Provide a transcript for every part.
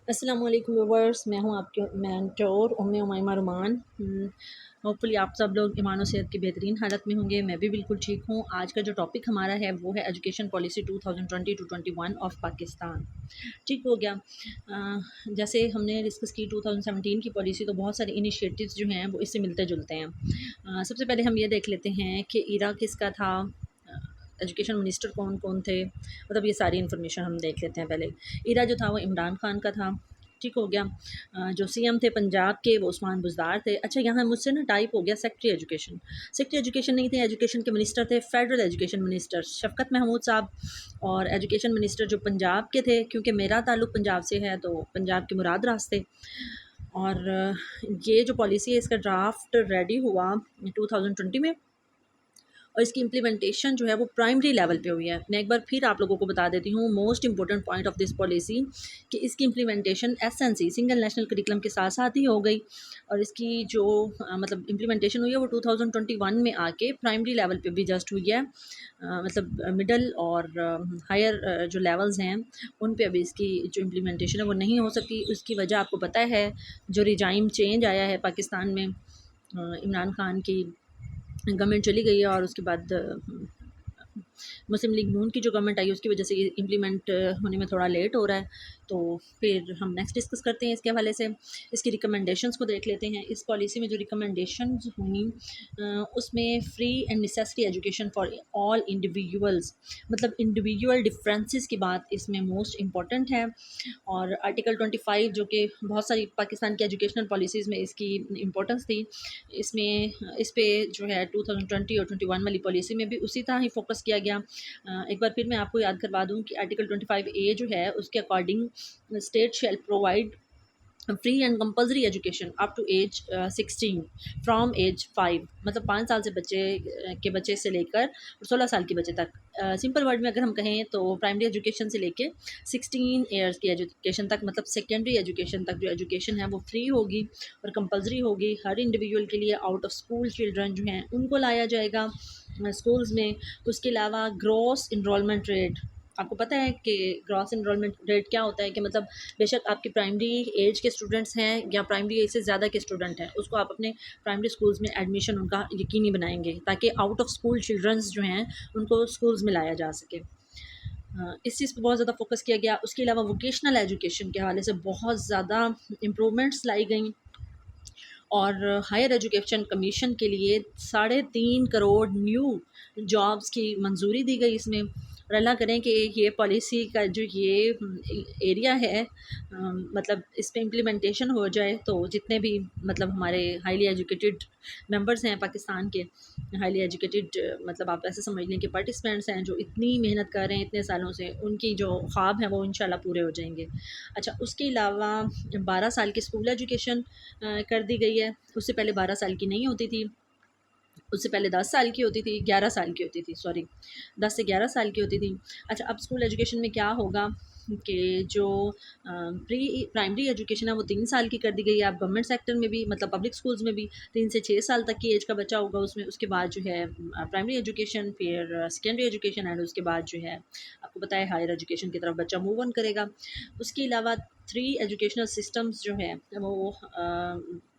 अस्सलाम वालेकुम व्यूवर्स, मैं हूं आपके मेंटोर उम्मे उमैमा रुमान। होपफुली आप सब लोग ईमान और सेहत की बेहतरीन हालत में होंगे। मैं भी बिल्कुल ठीक हूं। आज का जो टॉपिक हमारा है वो है education policy 2020 to 21 of Pakistan. ठीक हो गया। जैसे हमने डिस्कस की 2017 की पॉलिसी, तो बहुत सारे इनिशिएटिव्स जो हैं वो इससे मिलते जुलते हैं। सबसे पहले हम ये देख लेते हैं कि इरा किसका था, एजुकेशन मिनिस्टर कौन कौन थे, मतलब ये सारी इन्फॉर्मेशन हम देख लेते हैं। पहले इरा जो था वो इमरान खान का था। ठीक हो गया। जो सीएम थे पंजाब के वो उस्मान बुज़दार थे। अच्छा, यहाँ मुझसे ना टाइप हो गया सेक्रेटरी एजुकेशन। सेक्रेटरी एजुकेशन नहीं थे, एजुकेशन के मिनिस्टर थे, फेडरल एजुकेशन मिनिस्टर शफकत महमूद साहब। और एजुकेशन मिनिस्टर जो पंजाब के थे, क्योंकि मेरा ताल्लुक पंजाब से है तो पंजाब के मुराद रास थे। और ये जो पॉलिसी है इसका ड्राफ्ट रेडी हुआ 2020 में, और इसकी इम्प्लीमेंटेशन जो है वो प्राइमरी लेवल पे हुई है। मैं एक बार फिर आप लोगों को बता देती हूँ most important point of this policy कि इसकी implementation SNC single national curriculum के साथ साथ ही हो गई। और इसकी जो मतलब इम्प्लीमेंटेशन हुई है वो 2021 में आके प्राइमरी लेवल पे भी जस्ट हुई है। मतलब मिडल और हायर जो लेवल्स हैं उन पे अभी इसकी जो इम्प्लीमेंटेशन है वो नहीं हो सकी। उसकी वजह आपको पता है, जो रिजाइम चेंज आया है पाकिस्तान में, इमरान खान की गवर्नमेंट चली गई है और उसके बाद मुस्लिम लीग नून की जो गवर्नमेंट आई उसकी वजह से ये इम्प्लीमेंट होने में थोड़ा लेट हो रहा है। तो फिर हम नेक्स्ट डिस्कस करते हैं इसके हवाले से। इसकी रिकमेंडेशंस को देख लेते हैं। इस पॉलिसी में जो रिकमेंडेशंस हुई उसमें free and necessary education for all individuals, मतलब इंडिविजुअल डिफरेंसेस की बात इसमें मोस्ट इम्पॉर्टेंट है। और आर्टिकल 25 जो कि बहुत सारी पाकिस्तान की एजुकेशनल पॉलिसीज़ में इसकी इम्पोर्टेंस थी, इसमें इस पे जो है 2020 और 21 वाली पॉलिसी में भी उसी तरह ही फोकस किया गया। एक बार फिर मैं आपको याद करवा दूं कि आर्टिकल 25A जो है उसके according state shall provide free and compulsory education up to age 16 from age 5, मतलब 5 साल से बच्चे से लेकर 16 साल के बच्चे तक। सिंपल वर्ड में अगर हम कहें तो प्राइमरी एजुकेशन से लेके 16 ईयर्स की एजुकेशन तक, मतलब सेकेंडरी एजुकेशन तक जो एजुकेशन है वो फ्री होगी और कंपल्सरी होगी हर इंडिविजुअल के लिए। आउट ऑफ स्कूल चिल्ड्रन जो हैं उनको लाया जाएगा स्कूल्स में। उसके अलावा ग्रॉस इनरोलमेंट रेट, आपको पता है कि ग्रॉस इनरोलमेंट रेट क्या होता है, कि मतलब बेशक आपकी प्राइमरी एज के स्टूडेंट्स हैं या प्राइमरी एज से ज़्यादा के स्टूडेंट हैं, उसको आप अपने प्राइमरी स्कूल्स में एडमिशन उनका यकीनी बनाएंगे ताकि आउट ऑफ स्कूल चिल्ड्रंस जो हैं उनको स्कूल्स में लाया जा सके। इस चीज़ पे बहुत ज़्यादा फोकस किया गया। उसके अलावा वोकेशनल एजुकेशन के हवाले से बहुत ज़्यादा इम्प्रूवमेंट्स लाई गई। और हायर एजुकेशन कमीशन के लिए 3.5 करोड़ न्यू जॉब्स की मंजूरी दी गई इसमें। और अल्लाह करें कि ये पॉलिसी का जो ये एरिया है, मतलब इस पे इम्प्लीमेंटेशन हो जाए तो जितने भी मतलब हमारे हाईली एजुकेटेड मेंबर्स हैं पाकिस्तान के, हाईली एजुकेटेड मतलब आप ऐसे समझ लें कि पार्टिसिपेंट्स हैं जो इतनी मेहनत कर रहे हैं इतने सालों से, उनकी जो ख्वाब हैं वो इंशाल्लाह पूरे हो जाएंगे। अच्छा, उसके अलावा 12 साल की स्कूल एजुकेशन कर दी गई है। उससे पहले 12 साल की नहीं होती थी, उससे पहले 10 साल की होती थी, 11 साल की होती थी, सॉरी 10 से 11 साल की होती थी। अच्छा, अब स्कूल एजुकेशन में क्या होगा कि जो प्री प्राइमरी एजुकेशन है वो 3 साल की कर दी गई है। अब गवर्नमेंट सेक्टर में भी, मतलब पब्लिक स्कूल्स में भी 3 से 6 साल तक की एज का बच्चा होगा उसमें। उसके बाद जो है प्राइमरी एजुकेशन, फिर सेकेंडरी एजुकेशन, एंड उसके बाद जो है आपको पता है हायर एजुकेशन की तरफ बच्चा मूव ऑन करेगा। उसके अलावा 3 एजुकेशनल सिस्टम्स जो हैं वो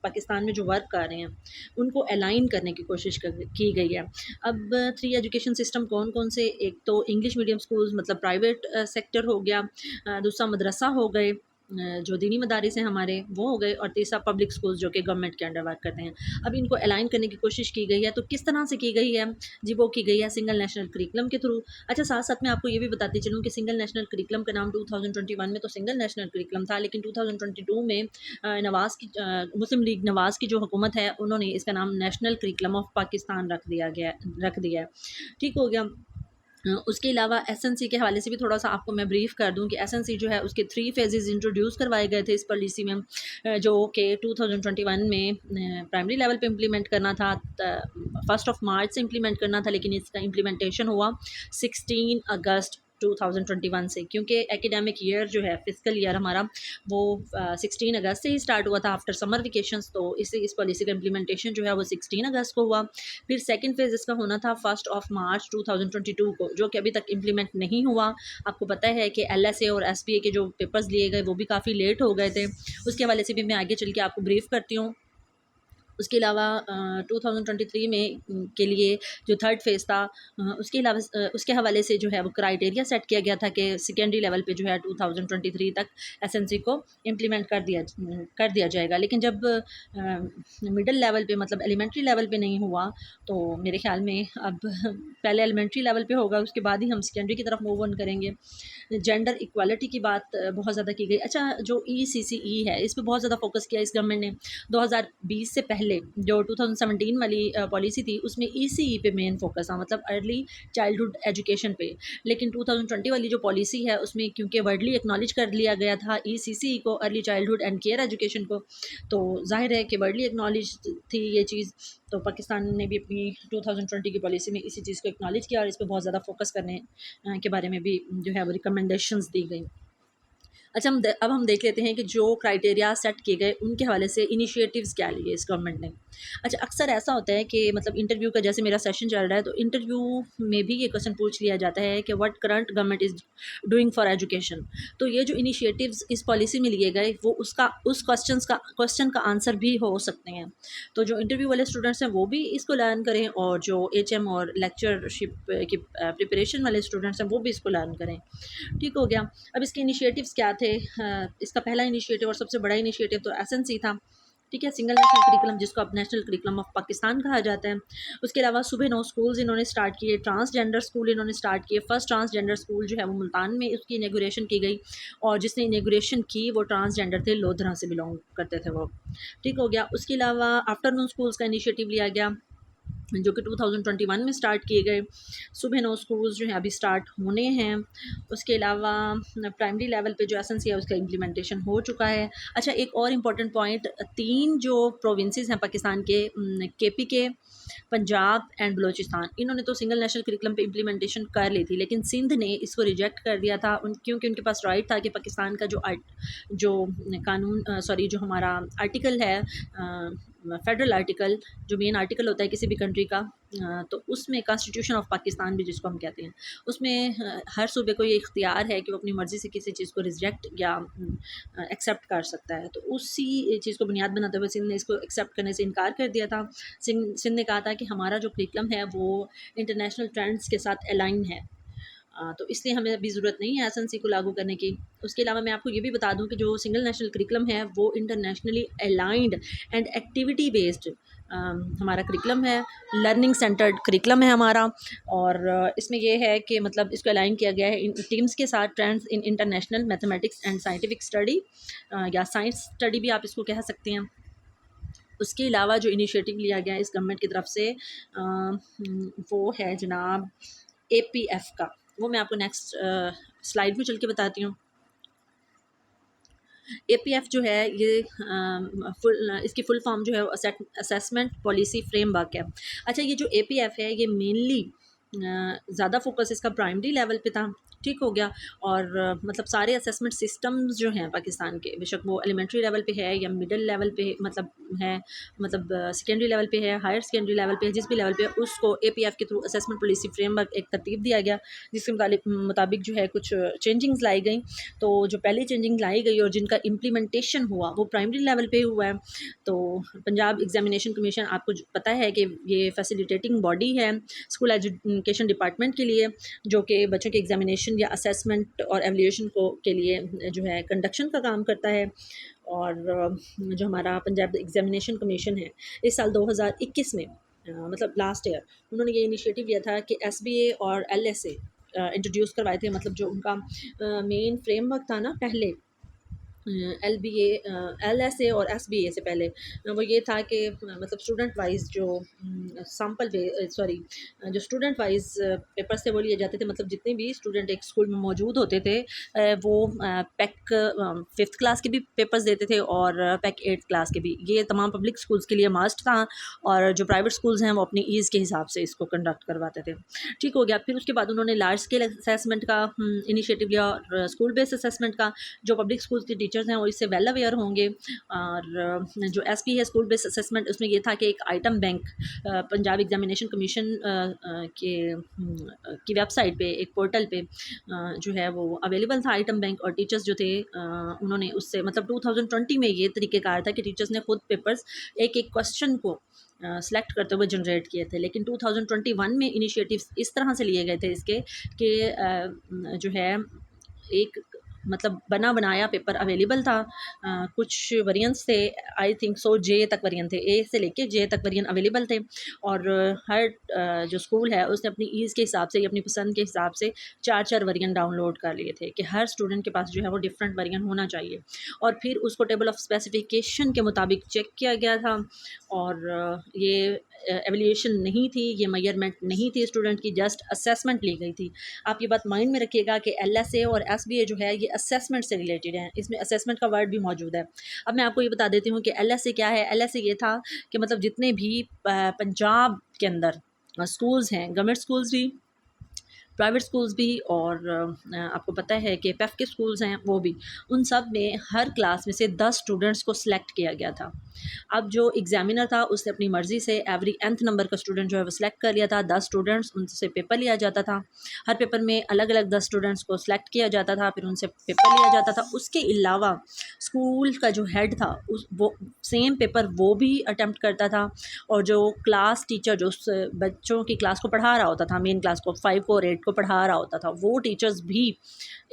पाकिस्तान में जो वर्क कर रहे हैं उनको अलाइन करने की कोशिश की गई है। अब 3 एजुकेशन सिस्टम कौन कौन से, एक तो इंग्लिश मीडियम स्कूल्स मतलब प्राइवेट सेक्टर हो गया, दूसरा मदरसा हो गए जो दीनी मदारिस हैं हमारे वो हो गए, और तीसरा पब्लिक स्कूल्स जो कि गवर्नमेंट के अंडर वर्क करते हैं। अब इनको अलाइन करने की कोशिश की गई है। तो किस तरह से की गई है जी? वो की गई है सिंगल नेशनल करिकुलम के थ्रू। अच्छा, साथ साथ मैं आपको ये भी बताती चलूँ कि सिंगल नेशनल करिकुलम का नाम 2021 में तो सिंगल नेशनल करिकुलम था, लेकिन 2022 में नवाज़ की मुस्लिम लीग नवाज़ की जो हुकूमत है उन्होंने इसका नाम नेशनल करिकुलम ऑफ पाकिस्तान रख दिया है। ठीक हो गया। उसके अलावा एसएनसी के हवाले से भी थोड़ा सा आपको मैं ब्रीफ कर दूं कि एसएनसी जो है उसके 3 फेजेस इंट्रोड्यूस करवाए गए थे इस पॉलिसी में, जो कि 2021 में प्राइमरी लेवल पे इम्प्लीमेंट करना था, 1 मार्च से इम्प्लीमेंट करना था, लेकिन इसका इम्प्लीमेंटेशन हुआ 16 अगस्त 2021 से, क्योंकि एकेडमिक ईयर जो है फिजिकल ईयर हमारा वो 16 अगस्त से ही स्टार्ट हुआ था आफ्टर समर वेकेशंस। तो इस पॉलिसी का इम्प्लीमेंटेशन जो है वो 16 अगस्त को हुआ। फिर सेकंड फेज़ इसका होना था 1 मार्च 2022 को, जो कि अभी तक इम्प्लीमेंट नहीं हुआ। आपको पता है कि LSA और SBA के जो पेपर्स लिए गए वो भी काफ़ी लेट हो गए थे। उसके हवाले से भी मैं आगे चल के आपको ब्रीफ करती हूँ। उसके अलावा 2023 में के लिए जो थर्ड फेज़ था, उसके अलावा उसके हवाले से जो है वो क्राइटेरिया सेट किया गया था कि सेकेंडरी लेवल पे जो है 2023 तक SNC को इम्प्लीमेंट कर दिया जाएगा। लेकिन जब मिडिल लेवल पे मतलब एलिमेंट्री लेवल पे नहीं हुआ, तो मेरे ख्याल में अब पहले एलिमेंट्री लेवल पे होगा, उसके बाद ही हम सेकेंडरी की तरफ मूव ऑन करेंगे। जेंडर इक्वालिटी की बात बहुत ज़्यादा की गई। अच्छा, जो ECCE है इस पे बहुत ज़्यादा फोकस किया इस गवर्नमेंट ने। 2020 से पहले जो 2017 वाली पॉलिसी थी उसमें ECE पे मेन फोकस था, मतलब अर्ली चाइल्डहुड एजुकेशन पे। लेकिन 2020 वाली जो पॉलिसी है उसमें क्योंकि वर्डली एक्नॉलेज कर लिया गया था ECCE को, early childhood and care education को, तो जाहिर है कि वर्डली एक्नॉलेज थी ये चीज़। तो पाकिस्तान ने भी अपनी 2020 की पॉलिसी में इसी चीज़ को एक्नॉलेज किया और इस पर बहुत ज़्यादा फोकस करने के बारे में भी जो है वो रिकमेंडेशंस दी गई। अच्छा, अब हम देख लेते हैं कि जो क्राइटेरिया सेट किए गए उनके हवाले से इनिशिएटिव्स क्या लिए इस गवर्नमेंट ने। अच्छा, अक्सर ऐसा होता है कि मतलब इंटरव्यू का जैसे मेरा सेशन चल रहा है, तो इंटरव्यू में भी ये क्वेश्चन पूछ लिया जाता है कि what current government is doing for education. तो ये जो इनिशिएटिव्स इस पॉलिसी में लिए गए वो उस क्वेश्चन का आंसर भी हो सकते हैं। तो जो इंटरव्यू वाले स्टूडेंट्स हैं वो भी इसको लर्न करें, और जो HM और लेक्चरशिप की प्रिपरेशन वाले स्टूडेंट्स हैं वो भी इसको लर्न करें। ठीक हो गया। अब इसके इनिशिएटिव्स क्या थे? इसका पहला इनिशिएटिव और सबसे बड़ा इनिशिएटिव तो SNC था। ठीक है, सिंगल नेशनल करिकुलम, जिसको अब नेशनल करिकुलम ऑफ पाकिस्तान कहा जाता है। उसके अलावा सुबह 9 स्कूल्स इन्होंने स्टार्ट किए, ट्रांसजेंडर स्कूल इन्होंने स्टार्ट किए। फर्स्ट ट्रांसजेंडर स्कूल जो है वो मुल्तान में उसकी इनॉग्रेशन की गई, और जिसने इनॉग्रेशन की वो ट्रांसजेंडर थे, लोधरा से बिलोंग करते थे वो। ठीक हो गया। उसके अलावा आफ्टरनून स्कूल्स का इनिशिएटिव लिया गया, जो कि 2021 में स्टार्ट किए गए। सुबह 9 स्कूल्स जो हैं अभी स्टार्ट होने हैं। उसके अलावा प्राइमरी लेवल पे जो SNC है उसका इम्प्लीमेंटेशन हो चुका है। अच्छा, एक और इम्पॉर्टेंट पॉइंट, 3 जो प्रोविंसेस हैं पाकिस्तान के, KPK, पंजाब एंड बलूचिस्तान, इन्होंने तो सिंगल नेशनल करिकुलम पे इम्प्लीमेंटेशन कर ली थी, लेकिन सिंध ने इसको रिजेक्ट कर दिया था क्योंकि उनके पास राइट था कि पाकिस्तान का जो कानून सॉरी जो हमारा आर्टिकल है, फेडरल आर्टिकल, जो मेन आर्टिकल होता है किसी भी कंट्री का, तो उसमें कॉन्स्टिट्यूशन ऑफ पाकिस्तान भी जिसको हम कहते हैं, उसमें हर सूबे को ये इख्तियार है कि वो अपनी मर्ज़ी से किसी चीज़ को रिजेक्ट या एक्सेप्ट कर सकता है। तो उसी चीज़ को बुनियाद बनाते हुए सिंध ने इसको एक्सेप्ट करने से इनकार कर दिया था। सिंध ने कहा था कि हमारा जो करिकुलम है वो इंटरनेशनल ट्रेंड्स के साथ अलाइन है, तो इसलिए हमें अभी ज़रूरत नहीं है SNC को लागू करने की। उसके अलावा मैं आपको ये भी बता दूं कि जो सिंगल नेशनल करिकुलम है वो internationally aligned and activity based हमारा करिकुलम है, लर्निंग सेंटर्ड करिकुलम है हमारा। और इसमें ये है कि मतलब इसको अलाइन किया गया है इन टीम्स के साथ, trends in international mathematics and scientific study, या साइंस स्टडी भी आप इसको कह सकते हैं। उसके अलावा जो इनिशिएटिव लिया गया है इस गवर्नमेंट की तरफ से, वो है जनाब APF का। वो मैं आपको नेक्स्ट स्लाइड में चल के बताती हूँ। APF जो है ये इसकी फुल फॉर्म जो है असेसमेंट पॉलिसी फ्रेमवर्क है। अच्छा, ये जो APF है ये मेनली ज़्यादा फोकस इसका प्राइमरी लेवल पे था। ठीक हो गया। और मतलब सारे असेसमेंट सिस्टम्स जो हैं पाकिस्तान के, बेशक वो एलिमेंट्री लेवल पे है या मिडिल लेवल पे मतलब है, मतलब सेकेंडरी लेवल पे है, हायर सेकेंडरी लेवल पे है, जिस भी लेवल पे है उसको APF के थ्रू असेसमेंट पॉलिसी फ्रेमवर्क एक तरतीब दिया गया, जिसके मुताबिक जो है कुछ चेंजिंग्स लाई गई। तो जो पहली चेंजिंग लाई गई और जिनका इम्प्लीमेंटेशन हुआ वो प्राइमरी लेवल पे हुआ है। तो पंजाब एग्जामिनेशन कमीशन, आपको पता है कि ये फैसिलिटेटिंग बॉडी है स्कूल एजुकेशन डिपार्टमेंट के लिए, जो कि बच्चों के एग्जामिनेशन या असेसमेंट और एवल्यूएशन को के लिए जो है कंडक्शन का काम करता है। और जो हमारा पंजाब एग्जामिनेशन कमीशन है, इस साल 2021 में मतलब लास्ट ईयर उन्होंने ये इनिशिएटिव लिया था कि SBA और LSA इंट्रोड्यूस करवाए थे, मतलब जो उनका मेन फ्रेमवर्क था ना पहले, LSA और SBA से पहले वो ये था कि मतलब स्टूडेंट वाइज जो जो स्टूडेंट वाइज पेपर्स थे वो लिए जाते थे, मतलब जितने भी स्टूडेंट एक स्कूल में मौजूद होते थे वो पैक 5th क्लास के भी पेपर्स देते थे और पैक 8th क्लास के भी। ये तमाम पब्लिक स्कूल्स के लिए मस्ट था और जो प्राइवेट स्कूल्स हैं वो अपनी ईज़ के हिसाब से इसको कंडक्ट करवाते थे। ठीक हो गया। फिर उसके बाद उन्होंने लार्ज स्केल असेसमेंट का इनिशिएटिव लिया और स्कूल बेस्ड असेसमेंट का। जो पब्लिक स्कूल के टीचर्स हैं वो इससे वेल अवेयर होंगे। और जो SP है स्कूल बेस्ड असेसमेंट, उसमें ये था कि एक item bank Punjab examination commission की वेबसाइट पे, एक पोर्टल पे जो है वो अवेलेबल था आइटम बैंक। और टीचर्स जो थे उन्होंने उससे मतलब 2020 में ये तरीक़ेकार था कि टीचर्स ने खुद पेपर्स एक एक क्वेश्चन को सेलेक्ट करते हुए जनरेट किए थे। लेकिन 2021 में इनिशिएटिव्स इस तरह से लिए गए थे इसके कि जो है एक मतलब बना बनाया पेपर अवेलेबल था। कुछ वेरिएंट्स थे, आई थिंक सो जे तक वेरिएंट थे, ए से लेके जे तक वेरिएंट अवेलेबल थे। और हर जो स्कूल है उसने अपनी ईज़ के हिसाब से या अपनी पसंद के हिसाब से 4-4 वेरिएंट डाउनलोड कर लिए थे कि हर स्टूडेंट के पास जो है वो डिफरेंट वेरिएंट होना चाहिए। और फिर उसको टेबल ऑफ स्पेसिफिकेशन के मुताबिक चेक किया गया था। और ये एवल्यूएशन नहीं थी, ये मेजरमेंट नहीं थी स्टूडेंट की, जस्ट असेसमेंट ली गई थी। आप ये बात माइंड में रखिएगा कि LSA और SBA जो है ये असेसमेंट से रिलेटेड है, इसमें असेसमेंट का वर्ड भी मौजूद है। अब मैं आपको ये बता देती हूँ कि LSA क्या है। LSA ये था कि मतलब जितने भी पंजाब के अंदर स्कूल्स हैं, गवर्नमेंट स्कूल्स भी, प्राइवेट स्कूल्स भी, और आपको पता है कि PEF के स्कूल्स हैं वो भी, उन सब में हर क्लास में से 10 स्टूडेंट्स को सिलेक्ट किया गया था। अब जो एग्ज़ामिनर था उसने अपनी मर्ज़ी से एवरी nth नंबर का स्टूडेंट जो है वो सिलेक्ट कर लिया था। 10 स्टूडेंट्स, उनसे पेपर लिया जाता था। हर पेपर में अलग अलग 10 स्टूडेंट्स को सिलेक्ट किया जाता था, फिर उनसे पेपर लिया जाता था। उसके अलावा स्कूल का जो हेड था वो सेम पेपर वो भी अटैम्प्ट करता था। और जो क्लास टीचर जो उस बच्चों की क्लास को पढ़ा रहा होता था, मेन क्लास को 5 को और 8 को पढ़ा रहा होता था, वो टीचर्स भी,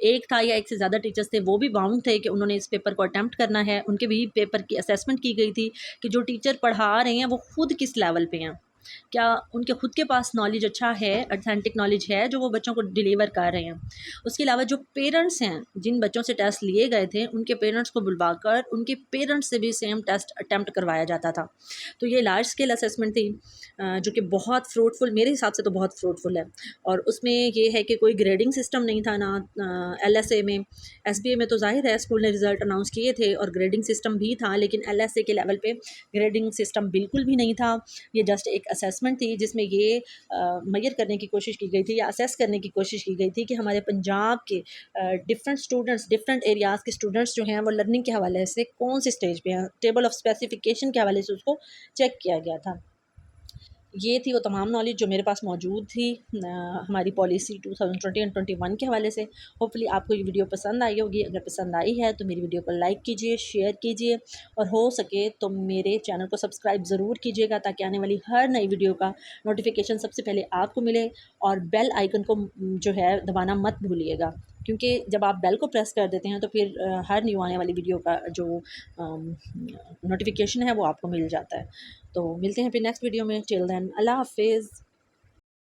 एक था या एक से ज़्यादा टीचर्स थे, वो भी बाउंड थे कि उन्होंने इस पेपर को अटैम्प्ट करना है। उनके भी पेपर की असेसमेंट की गई थी कि जो टीचर पढ़ा रहे हैं वो खुद किस लेवल पे हैं, क्या उनके खुद के पास नॉलेज अच्छा है, ऑथेंटिक नॉलेज है जो वो बच्चों को डिलीवर कर रहे हैं। उसके अलावा जो पेरेंट्स हैं जिन बच्चों से टेस्ट लिए गए थे, उनके पेरेंट्स को बुलवाकर उनके पेरेंट्स से भी सेम टेस्ट अटैम्प्ट करवाया जाता था। तो ये लार्ज स्केल असेसमेंट थी जो कि बहुत फ्रूटफुल, मेरे हिसाब से तो बहुत फ्रूटफुल है। और उसमें ये है कि कोई ग्रेडिंग सिस्टम नहीं था ना LSA में। SBA में तो जाहिर है स्कूल ने रिज़ल्ट अनाउंस किए थे और ग्रेडिंग सिस्टम भी था, लेकिन LSA के लेवल पे ग्रेडिंग सिस्टम बिल्कुल भी नहीं था। ये जस्ट एक असेसमेंट थी जिसमें ये मेजर करने की कोशिश की गई थी या असेस करने की कोशिश की गई थी कि हमारे पंजाब के डिफरेंट स्टूडेंट्स, डिफरेंट एरियाज़ के स्टूडेंट्स जो हैं वो लर्निंग के हवाले से कौन से स्टेज पे हैं, टेबल ऑफ स्पेसिफिकेशन के हवाले से उसको चेक किया गया था। ये थी वो तमाम नॉलेज जो मेरे पास मौजूद थी हमारी पॉलिसी 2020 एंड 21 के हवाले से। होपफुली आपको ये वीडियो पसंद आई होगी। अगर पसंद आई है तो मेरी वीडियो को लाइक कीजिए, शेयर कीजिए और हो सके तो मेरे चैनल को सब्सक्राइब ज़रूर कीजिएगा ताकि आने वाली हर नई वीडियो का नोटिफिकेशन सबसे पहले आपको मिले। और बेल आइकन को जो है दबाना मत भूलिएगा, क्योंकि जब आप बेल को प्रेस कर देते हैं तो फिर हर न्यू आने वाली वीडियो का जो नोटिफिकेशन है वो आपको मिल जाता है। तो मिलते हैं फिर नेक्स्ट वीडियो में। टिल देन अल्लाह हाफ़िज़।